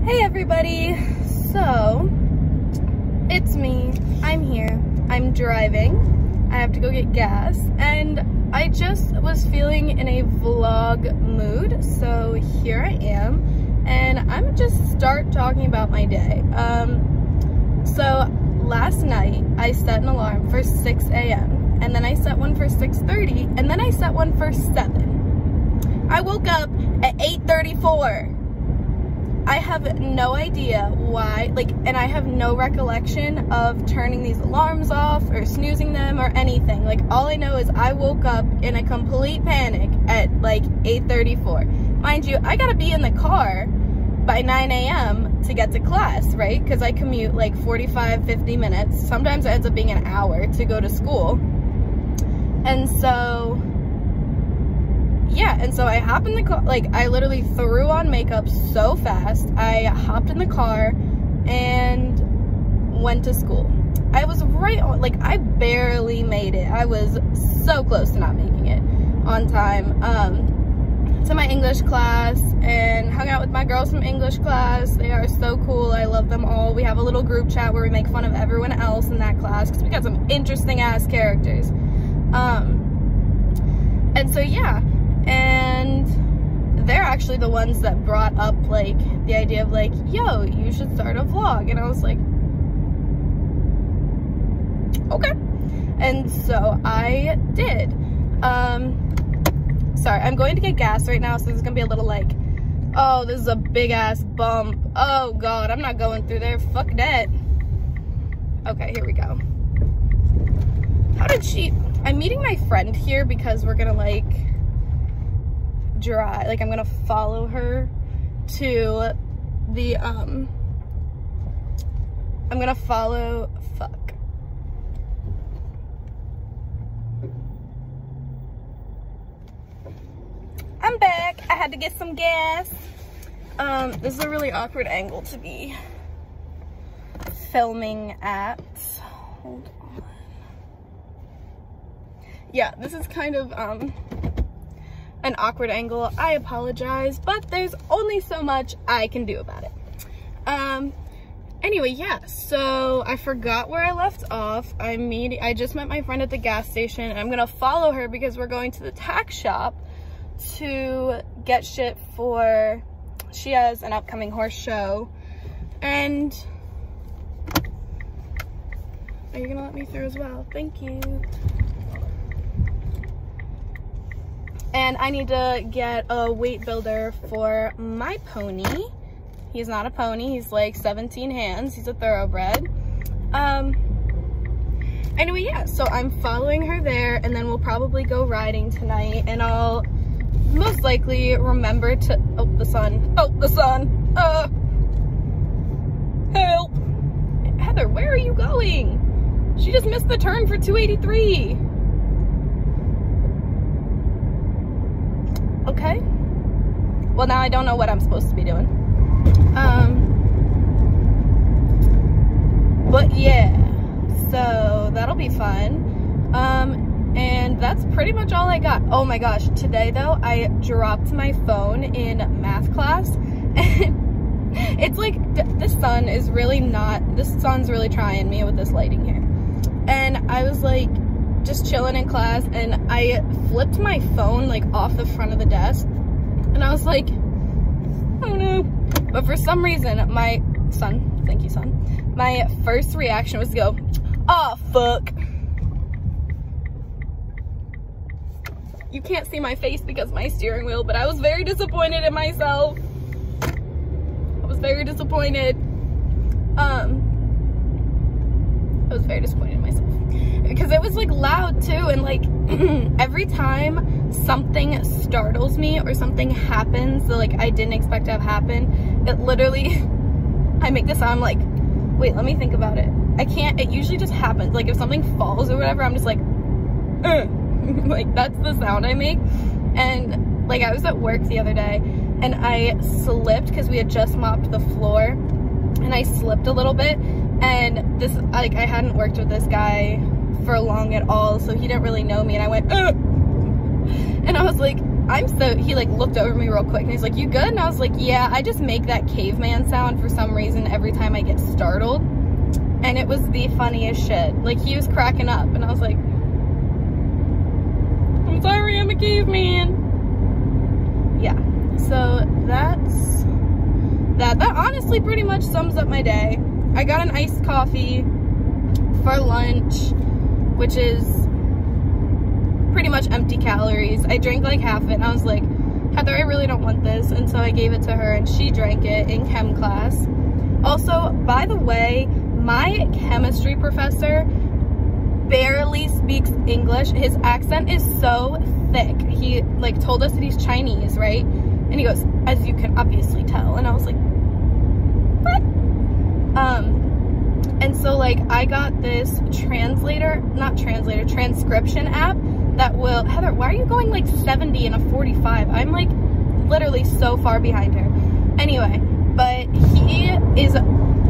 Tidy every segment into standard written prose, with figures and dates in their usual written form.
Hey everybody, so it's me. I'm here. I'm driving. I have to go get gas, and I just was feeling in a vlog mood, so here I am, and I'm gonna just start talking about my day. So last night I set an alarm for 6 a.m. and then I set one for 6:30, and then I set one for 7. I woke up at 8:34. I have no idea why, and I have no recollection of turning these alarms off or snoozing them or anything. All I know is I woke up in a complete panic at 8:34. Mind you, I gotta be in the car by 9 a.m. to get to class, right? Because I commute 45, 50 minutes. Sometimes it ends up being an hour to go to school. And so, yeah, and so I hop in the car, I literally threw on makeup so fast. I hopped in the car and went to school. I was right on, I barely made it. I was so close to not making it on time. To my English class and hung out with my girls from English class. They are so cool. I love them all. We have a little group chat where we make fun of everyone else in that class because we got some interesting ass characters. And so, yeah. And they're actually the ones that brought up the idea of yo, you should start a vlog. And I was like, okay. And so I did. Sorry, I'm going to get gas right now, so this is gonna be a little oh, this is a big ass bump. Oh god, I'm not going through there, fuck that. Okay, here we go. How did she, I'm meeting my friend here because we're gonna drive, I'm gonna follow her to the I'm gonna follow, fuck. I'm back. I had to get some gas. This is a really awkward angle to be filming at. Hold on. Yeah, this is kind of an awkward angle. I apologize, but there's only so much I can do about it. Anyway, yeah, so I forgot where I left off. I just met my friend at the gas station, and I'm gonna follow her because we're going to the tack shop to get shit for, she has an upcoming horse show. And are you gonna let me through as well? Thank you. And I need to get a weight builder for my pony. He's not a pony, he's 17 hands, he's a thoroughbred. Anyway, yeah, so I'm following her there, and then we'll probably go riding tonight, and I'll most likely remember to, oh, the sun, help. Heather, where are you going? She just missed the turn for 283. Okay, well now I don't know what I'm supposed to be doing. But yeah, so that'll be fun. And that's pretty much all I got. Oh my gosh, today though, I dropped my phone in math class. It's this sun is really this sun's really trying me with this lighting here. And I was just chilling in class, and I flipped my phone off the front of the desk, and I was like, oh no. But for some reason, my son, thank you son, my first reaction was to go, oh fuck. You can't see my face because of my steering wheel, but I was very disappointed in myself. I was very disappointed. I was very disappointed in myself because it was loud too, and every time something startles me or something happens that I didn't expect to have happen, it literally, I make this sound wait, let me think about it. I can't, it usually just happens. If something falls or whatever, I'm just that's the sound I make. And I was at work the other day, and I slipped because we had just mopped the floor, and I slipped a little bit, and this, I hadn't worked with this guy for long at all, so he didn't really know me, and I went, and I was like, he like looked over me real quick and he's like, you good? And I was like, yeah, I just make that caveman sound for some reason every time I get startled. And it was the funniest shit. Like, he was cracking up and I was like, I'm sorry, I'm a caveman. Yeah, so that's that. That honestly pretty much sums up my day. I got an iced coffee for lunch, which is pretty much empty calories. I drank like half of it and I was like, Heather, I really don't want this. And so I gave it to her and she drank it in chem class. Also, by the way, my chemistry professor barely speaks English. His accent is so thick. He like told us that he's Chinese, right? And he goes, as you can obviously tell. And I was like, what? And so like I got this transcription app that will, Heather, why are you going like 70 in a 45? I'm like literally so far behind her. Anyway, but he is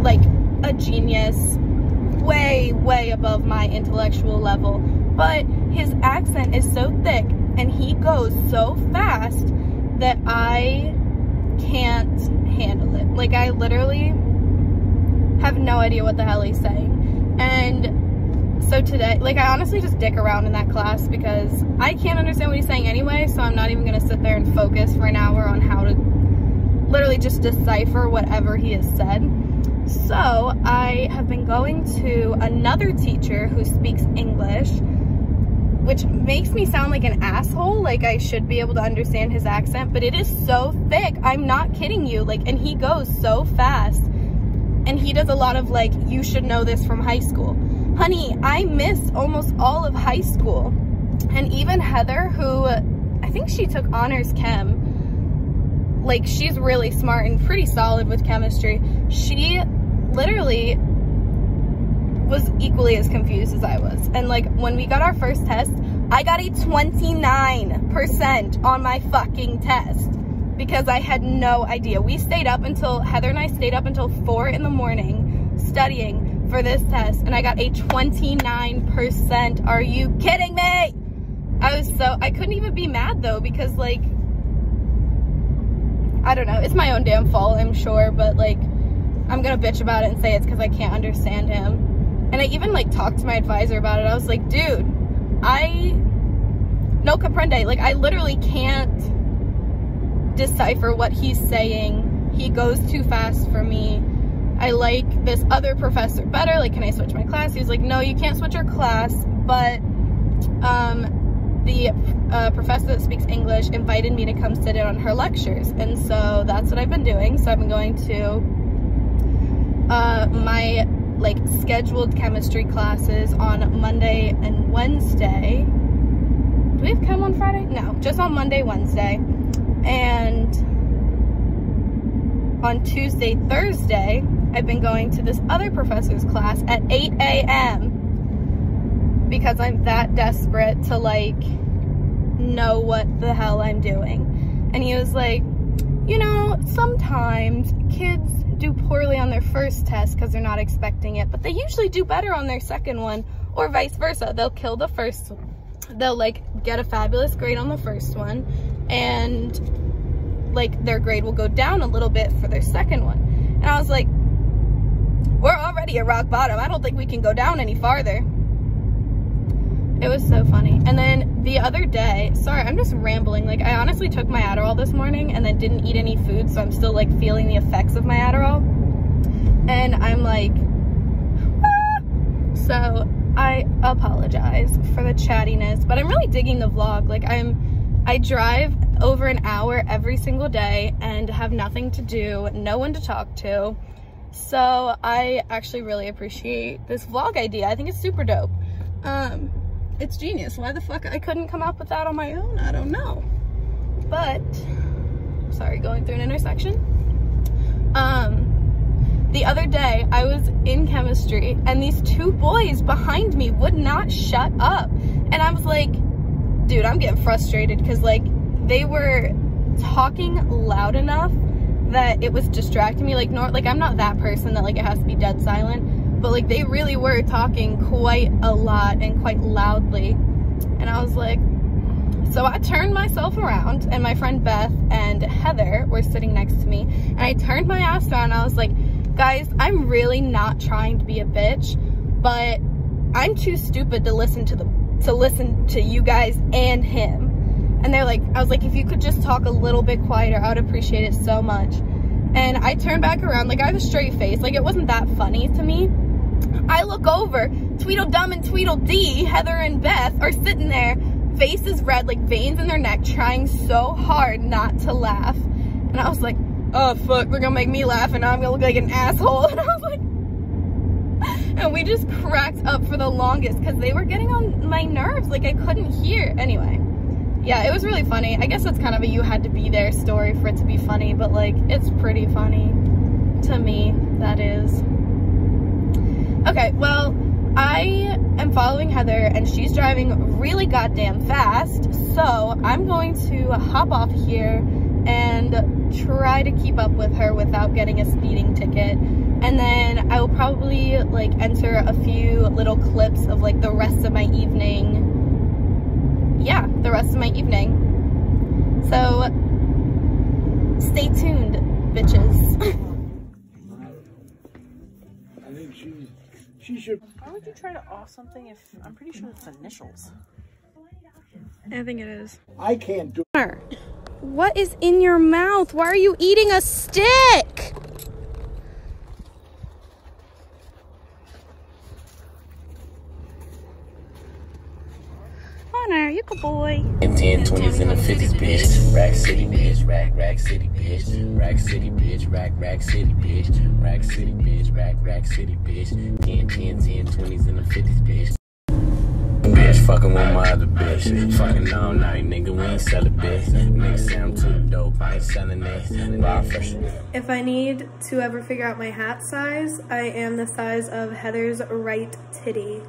like a genius, way above my intellectual level, but his accent is so thick and he goes so fast that I can't handle it. Like, I literally have no idea what the hell he's saying. And so today, like, I honestly just dick around in that class because I can't understand what he's saying anyway, so I'm not even gonna sit there and focus for an hour on how to literally just decipher whatever he has said. So I have been going to another teacher who speaks English, which makes me sound like an asshole, like I should be able to understand his accent, but it is so thick, I'm not kidding you, like, and he goes so fast, and he does a lot of like, you should know this from high school. Honey, I missed almost all of high school, and even Heather, who I think she took honors chem, like, she's really smart and pretty solid with chemistry, she literally was equally as confused as I was. And like, when we got our first test, I got a 29% on my fucking test because I had no idea. We stayed up until, Heather and I stayed up until 4 in the morning studying for this test, and I got a 29%. Are you kidding me? I couldn't even be mad though, because like, I don't know, it's my own damn fault, I'm sure, but like, I'm gonna bitch about it and say it's because I can't understand him. And I even like talked to my advisor about it. I was like, dude, no comprende. Like, I literally can't decipher what he's saying. He goes too fast for me. I like this other professor better. Like, can I switch my class? He was like, no, you can't switch your class, but the professor that speaks English invited me to come sit in on her lectures. And so that's what I've been doing. So I've been going to my like scheduled chemistry classes on Monday and Wednesday. Do we have chem on Friday? No, just on Monday, Wednesday. And on Tuesday, Thursday, I've been going to this other professor's class at 8 a.m. because I'm that desperate to like know what the hell I'm doing. And he was like, you know, sometimes kids do poorly on their first test because they're not expecting it, but they usually do better on their second one, or vice versa. They'll kill the first one. They'll like get a fabulous grade on the first one, and like their grade will go down a little bit for their second one. And I was like, we're already at rock bottom. I don't think we can go down any farther. It was so funny. And then the other day, sorry, I'm just rambling. Like, I honestly took my Adderall this morning and then didn't eat any food, so I'm still like feeling the effects of my Adderall. And I'm like, ah! So I apologize for the chattiness, but I'm really digging the vlog. Like, I drive over an hour every single day and have nothing to do, no one to talk to. So I actually really appreciate this vlog idea. I think it's super dope. It's genius. Why the fuck I couldn't come up with that on my own, I don't know. But, sorry, going through an intersection. The other day, I was in chemistry, and these two boys behind me would not shut up. And I was like, dude, I'm getting frustrated, because, like, they were talking loud enough that it was distracting me. Like, I'm not that person that, like, it has to be dead silent. But like, they really were talking quite a lot and quite loudly. And I was like, So I turned myself around, and my friend Beth and Heather were sitting next to me, and I turned my ass around and I was like, guys, I'm really not trying to be a bitch, but I'm too stupid to listen to you guys and him. And they're like, I was like, if you could just talk a little bit quieter, I would appreciate it so much. And I turned back around, like I have a straight face, like it wasn't that funny to me. I look over, Tweedledum and Tweedledee, Heather and Beth are sitting there, faces red, like veins in their neck, trying so hard not to laugh. And I was like, oh fuck, they're gonna make me laugh and now I'm gonna look like an asshole. And I was like, and we just cracked up for the longest because they were getting on my nerves, like I couldn't hear. Anyway, yeah, it was really funny. I guess it's kind of a you had to be there story for it to be funny, but like it's pretty funny to me, that is. Okay, well, I am following Heather and she's driving really goddamn fast, so I'm going to hop off here and try to keep up with her without getting a speeding ticket. And then I will probably like enter a few little clips of like the rest of my evening. Yeah, the rest of my evening. So stay tuned, bitches. I think she should. Why would you try to off something if I'm pretty sure it's initials? I think it is. I can't do. What is in your mouth? Why are you eating a stick? Connor, you good boy. 10, 20s, and the 50s, bitch. Rack City, bitch. Rack City, bitch. Rack City, bitch. Rack City, bitch. Rack City, bitch. Rack City, bitch. 10, 20s, and the 50s, bitch. Bitch, fucking with my other bitch. Fucking all night, nigga, we ain't sellin' bitch. Nigga say I'm too dope, I ain't sellin' it. Raw fresh. If I need to ever figure out my hat size, I am the size of Heather's right titty.